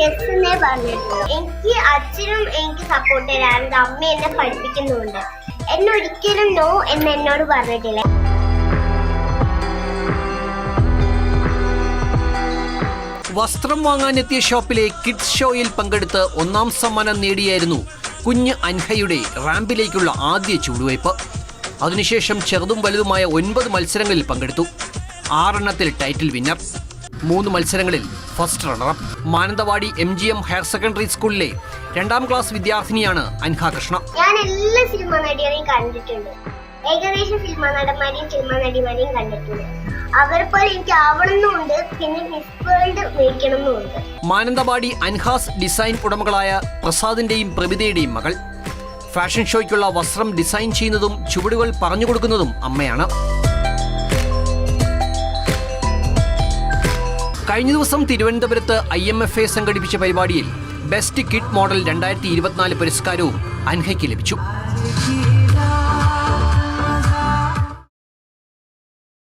ചെസ്സിനെ പറഞ്ഞിട്ടുള്ളൂ. എനിക്ക് അച്ഛനും എനിക്ക് സപ്പോർട്ട് തരാറുണ്ട്, അമ്മ എന്നെ പഠിപ്പിക്കുന്നുണ്ട്. എന്നെ ഒരിക്കലും നോ എന്ന് എന്നോട് പറഞ്ഞിട്ടില്ല. വസ്ത്രം വാങ്ങാനെത്തിയ ഷോപ്പിലെ കിഡ്സ് ഷോയിൽ പങ്കെടുത്ത് 1ാം സമ്മാനം നേടിയായിരുന്നു കുഞ്ഞ് അൻഹയുടെ റാമ്പിലേക്കുള്ള ആദ്യ ചുവടുവയ്പ്. അതിനുശേഷം ചെറുതും വലുതുമായ 9 മത്സരങ്ങളിൽ പങ്കെടുത്തു. 6 എണ്ണത്തിൽ ടൈറ്റിൽ വിന്നർ, 3 മത്സരങ്ങളിൽ first runner-up. Mananthavady MGM higher secondary സ്കൂളിലെ 2ാം ക്ലാസ് വിദ്യാർത്ഥിനിയാണ് അൻഹ കൃഷ്ണ. ഞാൻ എല്ലാ സിനിമ നടികളെയും കണ്ടിട്ടുണ്ട്, ഏകദേശം സിനിമ നടന്മാരെയും സിനിമ നടിമാരെയും കണ്ടിട്ടുണ്ട്. അവരെ പോലെ എനിക്ക് ആവണമെന്നുണ്ട്, പിന്നെ മിസ് വേൾഡ് മേടിക്കണമെന്നുണ്ട്. മാനന്തവാടി അൻഹാസ് ഡിസൈൻ ഉടമകളായ പ്രസാദിന്റെയും പ്രവിതയുടെയും മകൾ. ഫാഷൻ ഷോയ്ക്കുള്ള വസ്ത്രം ഡിസൈൻ ചെയ്യുന്നതും ചുവടുകൾ പറഞ്ഞു കൊടുക്കുന്നതും അമ്മയാണ്. കഴിഞ്ഞ ദിവസം തിരുവനന്തപുരത്ത് IMFA സംഘടിപ്പിച്ച പരിപാടിയിൽ ബെസ്റ്റ് കിഡ് മോഡൽ 2024 പുരസ്കാരവും അൻഹയ്ക്ക് ലഭിച്ചു.